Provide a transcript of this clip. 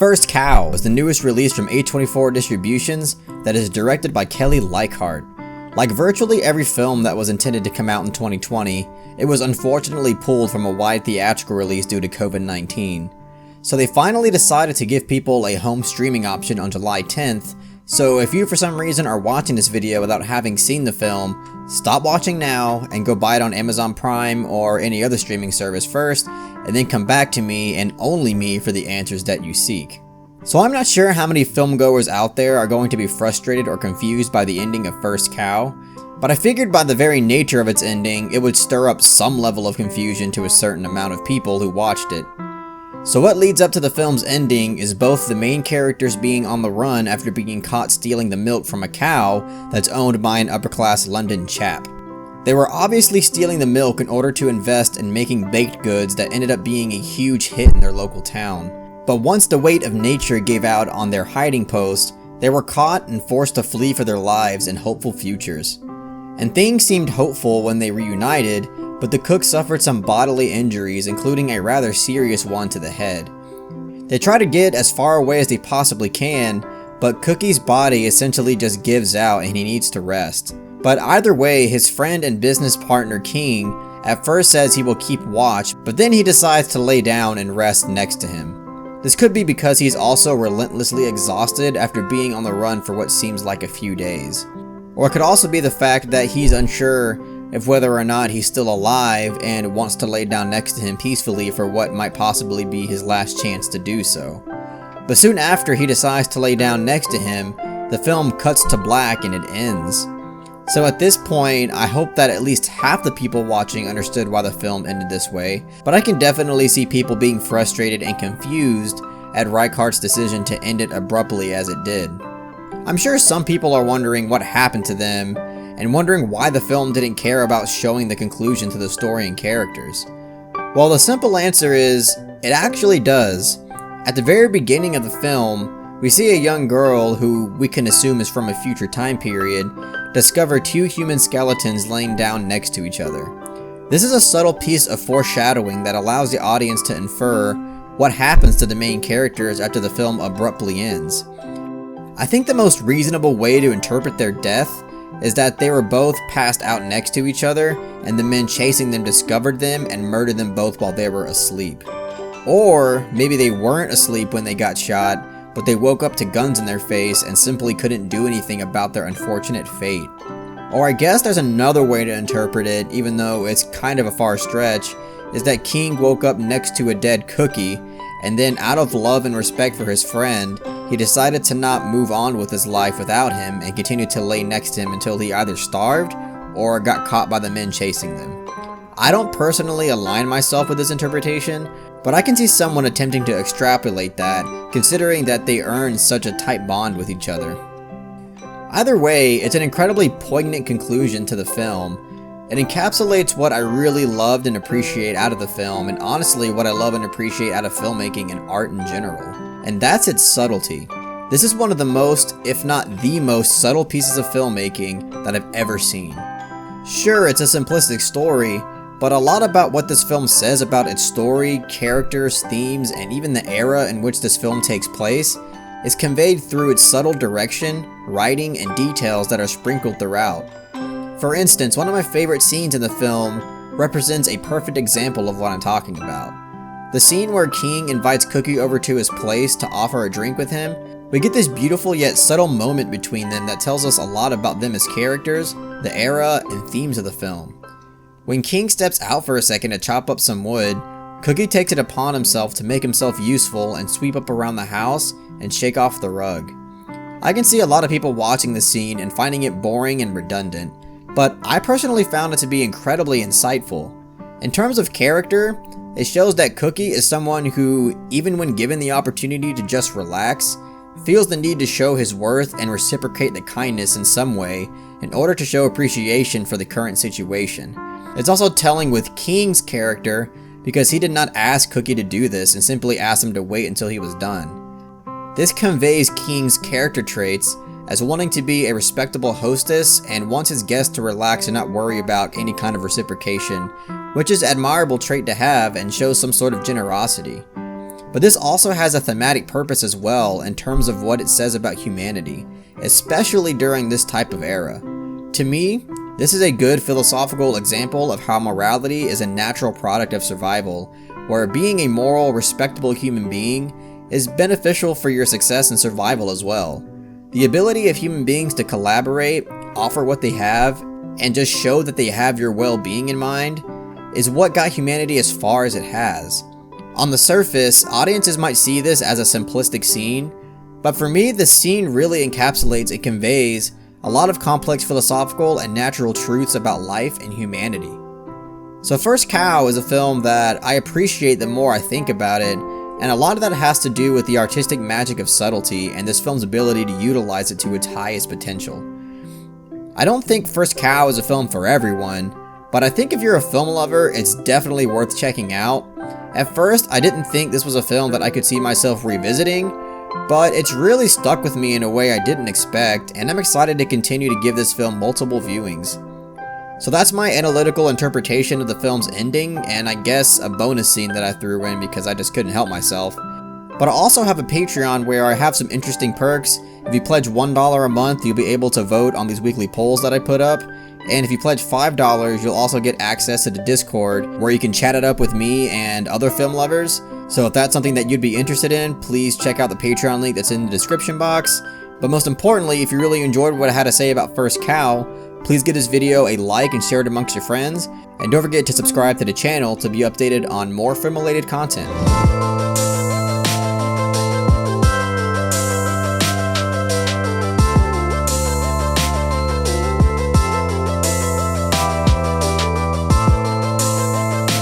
First Cow is the newest release from A24 Distributions that is directed by Kelly Reichardt. Like virtually every film that was intended to come out in 2020, it was unfortunately pulled from a wide theatrical release due to COVID-19. So they finally decided to give people a home streaming option on July 10th, so if you for some reason are watching this video without having seen the film, stop watching now and go buy it on Amazon Prime or any other streaming service first, and then come back to me and only me for the answers that you seek. So I'm not sure how many filmgoers out there are going to be frustrated or confused by the ending of First Cow, but I figured by the very nature of its ending, it would stir up some level of confusion to a certain amount of people who watched it. So what leads up to the film's ending is both the main characters being on the run after being caught stealing the milk from a cow that's owned by an upper-class London chap. They were obviously stealing the milk in order to invest in making baked goods that ended up being a huge hit in their local town. But once the weight of nature gave out on their hiding post, they were caught and forced to flee for their lives and hopeful futures. And things seemed hopeful when they reunited, but the cook suffered some bodily injuries, including a rather serious one to the head. They try to get as far away as they possibly can, but Cookie's body essentially just gives out and he needs to rest. But either way, his friend and business partner King at first says he will keep watch, but then he decides to lay down and rest next to him. This could be because he's also relentlessly exhausted after being on the run for what seems like a few days. Or it could also be the fact that he's unsure if whether or not he's still alive and wants to lay down next to him peacefully for what might possibly be his last chance to do so. But soon after he decides to lay down next to him, the film cuts to black and it ends. So at this point, I hope that at least half the people watching understood why the film ended this way, but I can definitely see people being frustrated and confused at Reichardt's decision to end it abruptly as it did. I'm sure some people are wondering what happened to them, and wondering why the film didn't care about showing the conclusion to the story and characters. Well, the simple answer is, it actually does. At the very beginning of the film, we see a young girl who we can assume is from a future time period, discover two human skeletons laying down next to each other. This is a subtle piece of foreshadowing that allows the audience to infer what happens to the main characters after the film abruptly ends. I think the most reasonable way to interpret their death is that they were both passed out next to each other, and the men chasing them discovered them and murdered them both while they were asleep. Or maybe they weren't asleep when they got shot, but they woke up to guns in their face and simply couldn't do anything about their unfortunate fate. Or I guess there's another way to interpret it, even though it's kind of a far stretch, is that King woke up next to a dead Cookie, and then out of love and respect for his friend, he decided to not move on with his life without him and continued to lay next to him until he either starved or got caught by the men chasing them. I don't personally align myself with this interpretation, but I can see someone attempting to extrapolate that, considering that they earned such a tight bond with each other. Either way, it's an incredibly poignant conclusion to the film. It encapsulates what I really loved and appreciate out of the film, and honestly what I love and appreciate out of filmmaking and art in general. And that's its subtlety. This is one of the most, if not the most subtle pieces of filmmaking that I've ever seen. Sure, it's a simplistic story, but a lot about what this film says about its story, characters, themes, and even the era in which this film takes place is conveyed through its subtle direction, writing, and details that are sprinkled throughout. For instance, one of my favorite scenes in the film represents a perfect example of what I'm talking about. The scene where King invites Cookie over to his place to offer a drink with him, we get this beautiful yet subtle moment between them that tells us a lot about them as characters, the era, and themes of the film. When King steps out for a second to chop up some wood, Cookie takes it upon himself to make himself useful and sweep up around the house and shake off the rug. I can see a lot of people watching the scene and finding it boring and redundant, but I personally found it to be incredibly insightful. In terms of character, it shows that Cookie is someone who, even when given the opportunity to just relax, feels the need to show his worth and reciprocate the kindness in some way in order to show appreciation for the current situation. It's also telling with King's character because he did not ask Cookie to do this and simply asked him to wait until he was done. This conveys King's character traits as wanting to be a respectable hostess and wants his guests to relax and not worry about any kind of reciprocation, which is an admirable trait to have and shows some sort of generosity. But this also has a thematic purpose as well in terms of what it says about humanity, especially during this type of era. To me, this is a good philosophical example of how morality is a natural product of survival, where being a moral, respectable human being is beneficial for your success and survival as well. The ability of human beings to collaborate, offer what they have, and just show that they have your well-being in mind is what got humanity as far as it has. On the surface, audiences might see this as a simplistic scene, but for me, the scene really encapsulates and conveys a lot of complex philosophical and natural truths about life and humanity. So First Cow is a film that I appreciate the more I think about it, and a lot of that has to do with the artistic magic of subtlety and this film's ability to utilize it to its highest potential. I don't think First Cow is a film for everyone, but I think if you're a film lover, it's definitely worth checking out. At first, I didn't think this was a film that I could see myself revisiting, but it's really stuck with me in a way I didn't expect, and I'm excited to continue to give this film multiple viewings. So that's my analytical interpretation of the film's ending, and I guess a bonus scene that I threw in because I just couldn't help myself. But I also have a Patreon where I have some interesting perks. If you pledge $1 a month, you'll be able to vote on these weekly polls that I put up. And if you pledge $5, you'll also get access to the Discord where you can chat it up with me and other film lovers. So if that's something that you'd be interested in, please check out the Patreon link that's in the description box. But most importantly, if you really enjoyed what I had to say about First Cow, please give this video a like and share it amongst your friends. And don't forget to subscribe to the channel to be updated on more film-related content.